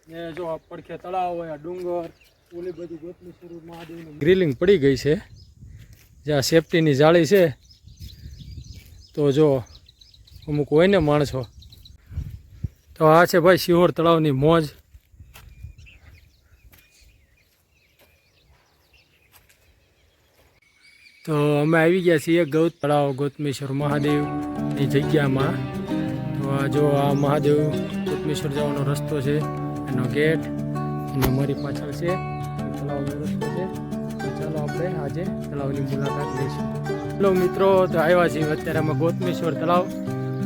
ને જો આ પડખે તળાવ હોય, આ ડુંગર, ઓલી બધી ગોતમેશ્વર મહાદેવની ગ્રીલિંગ પડી ગઈ છે. જ્યાં સેફટીની જાળી છે, તો જો અમુક હોય ને માણસો, તો આ છે ભાઈ શિહોર તળાવની મોજ. તો અમે આવી ગયા છીએ ગૌત તળાવ ગોતમેશ્વર મહાદેવની જગ્યામાં. તો આ જો આ મહાદેવ ગોતમેશ્વર જવાનો રસ્તો છે, એનો ગેટ, અને અમારી પાછળ છે તળાવનો રસ્તો છે. તો ચાલો આપણે આજે તળાવની મુલાકાત લઈશું. હેલો મિત્રો, તો આવ્યા છીએ અત્યારે અમે ગોતમેશ્વર તળાવ.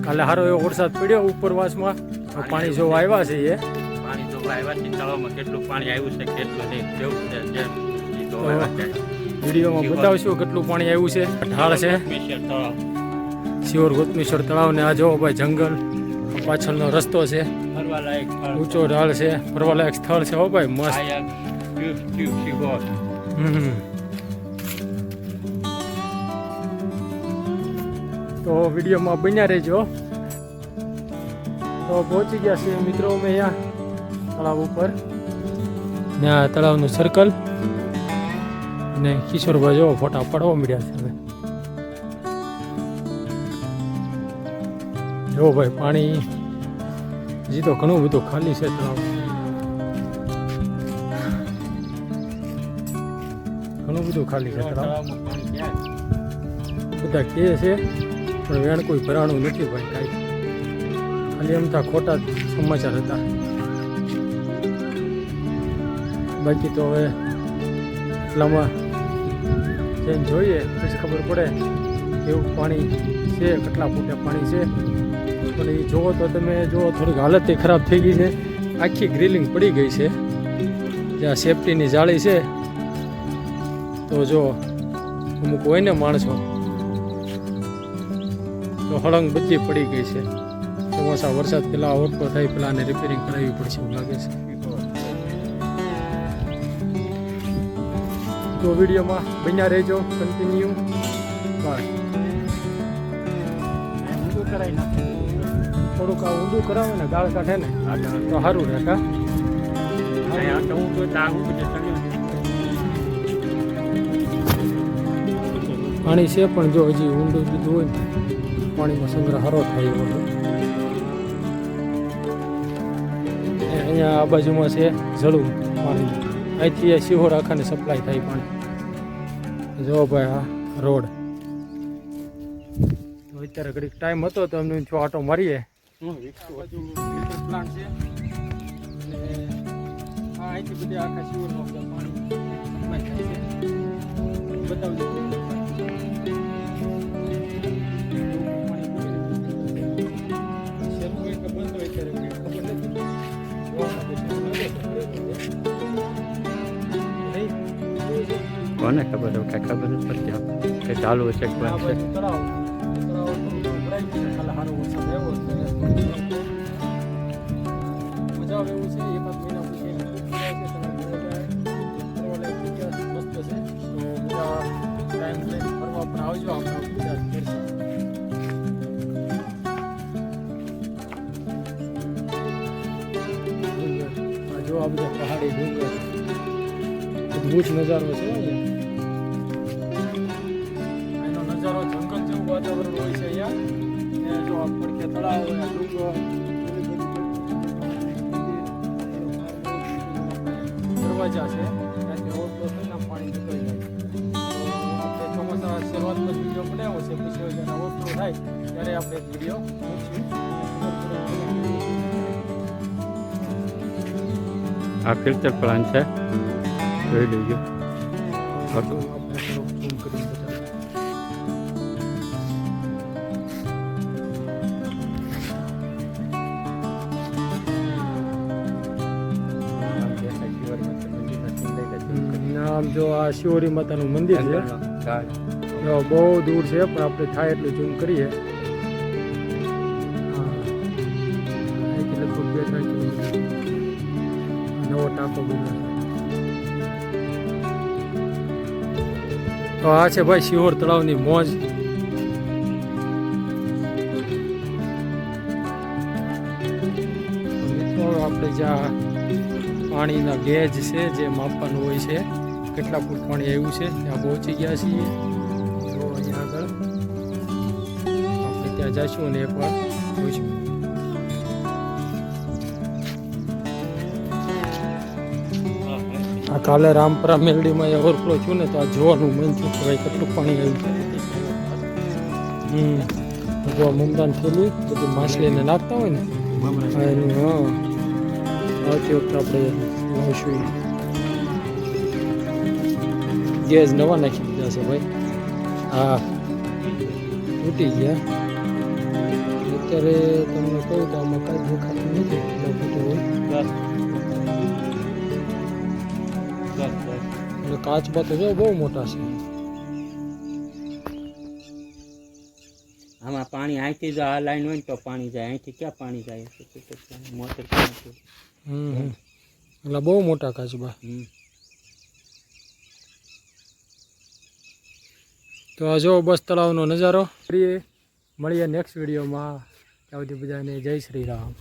કાલે સારો એવો વરસાદ પડ્યો ઉપરવાસમાં, તો પાણી જોવા આવ્યા છે. પાણી જોવા આવ્યા છે. તળાવમાં કેટલું પાણી આવ્યું છે, કેટલું નહીં, કેવું છે, વિડીયોમાં બતાવશું કેટલું પાણી આવ્યું છે. ઢાળ છે શિહોર ગોતમેશ્વર તળાવ, ને આ જોવો ભાઈ જંગલ, પાછળનો રસ્તો છે, ઊંચો ઢાળ છે, ફરવાલાયક સ્થળ છે. હો ભાઈ મસ્ત. તો વિડીયોમાં બન્યા રહેજો. તો પહોંચી ગયા છીએ મિત્રો અમે અહીંયા તળાવ ઉપર, ને આ તળાવનું સર્કલ, ને કિશોરભાઈ જો ફોટા પડવા મળ્યા છે. હવે જો ભાઈ પાણી હજી તો ઘણું બધું ખાલી છે તળાવ, ઘણું બધું ખાલી છે તળાવ. બધા કહે છે પણ વેણ કોઈ ભરાણું નથી ભાઈ કાંઈ, ખાલી એમ તા ખોટા સમાચાર હતા. બાકી તો હવે એટલામાં જઈને જોઈએ પછી ખબર પડે કેવું પાણી છે, કેટલા ફૂટે પાણી છે. પણ એ જુઓ તો તમે જુઓ, થોડીક હાલત ખરાબ થઈ ગઈ છે. આખી ગ્રીલિંગ પડી ગઈ છે. જ્યાં સેફટીની જાળી છે, તો જો અમુક હોય ને માણસો, તો હળંગ બધી પડી ગઈ છે. ચોમાસા વરસાદ પહેલાં ઓવરફ્લો થાય પહેલાં આને રિપેરિંગ કરાવવી પડશે એવું લાગે છે. તો વિડીયોમાં બન્યા રહેજો, કન્ટિન્યુ. બસ ઊંધું કરાવી નાખે, થોડુંક આ ઊંધું કરાવે ને ગાળ કાઢે ને તો સારું રહે. પાણી છે પણ જો હજી ઊંડું બીજું હોય ને પાણીમાં સંગ્રહ સારો થાય એવો. અહીંયા આ બાજુમાં છે જળું પાણી, અહીંથી શિહોર આખાને સપ્લાય થાય પાણી. જો ભાઈ આ રોડ. તો અત્યારે ઘડીક ટાઈમ હતો તો અમને જો આટો મારીએ. પ્લાન્ટ છે, અને આ અહીંથી બધી આખા શિહોરમાં બધા પાણી સપ્લાય થાય છે. બતાવજો કોને ખબર હોય, કઈ ખબર જ પડતી કે ચાલુ છે કે બંધ છે. મજા આવે એવું છે. એકાદ મહિના પછી મસ્ત છે. તો બધા ટાઈમ લઈને ફરવા પણ આવજો. આપણા ગુજરાત જો આ બધા પહાડી ડુંગર, અદભુત નજારો છે. એનો નજારો જંગલ જેવું વાતાવરણ હોય છે અહીંયા. જો આ પડખે તળાવ હોય, આ ડુંગર, દરવાજા છે, ત્યાંથી ઓવરફ્લો થઈને પાણી નીકળી જાય. તો આપણે ચોમાસા શરૂઆતમાં વિડીયો બનાવ્યો છે, પછી જ્યારે ઓવરફ્લો થાય ત્યારે આપણે વિડીયો મૂકીશું. આ ફિલ્ટર પ્લાન છે, જોઈ લેજો. આમ જો આ શિહોરી માતાનું મંદિર છે, બહુ દૂર છે પણ આપણે થાય એટલું ઝૂમ કરીએ. લગભગ 2-3 કિલોમીટર નવો ટાંકો બન્યો. તો આ છે ભાઈ શિહોર તળાવની મોજ. આપણે જ્યાં પાણીના ગેજ છે જે માપવાનું હોય છે કેટલા ફૂટ પાણી આવ્યું છે ત્યાં પહોંચી ગયા છીએ તો અહીંયા આગળ આપણે ત્યાં જઈશું અને એકવાર જોઈશું. આ કાલે રામપરા મેલડીમાં ઓવરફ્લો થયું ને તો આ જોવાનું મન થયું કે ભાઈ કેટલું પાણી આવ્યું. જો મુમદાન થેલી બધી માછલીને નાખતા હોય ને એનું આવતી વખતે આપણે લાવીશું. ગેસ નવા નાખી દીધા છે ભાઈ. હા તૂટી ગયા. અત્યારે તમને કહું તો આમાં કાંઈ દેખાતું નથી એટલા ફૂટું હોય અને કાચબા તો જો બહુ મોટા છે. આમાં પાણી અહીંથી જો આ લાઈન હોય ને તો પાણી જાય, અહીંથી ક્યાં પાણી જાય? મોટર એટલે બહુ મોટા કાચબા. તો આ જો બસ તળાવનો નજારો કરીએ. મળીએ નેક્સ્ટ વિડીયોમાં. ત્યાં સુધી બધાને જય શ્રી રામ.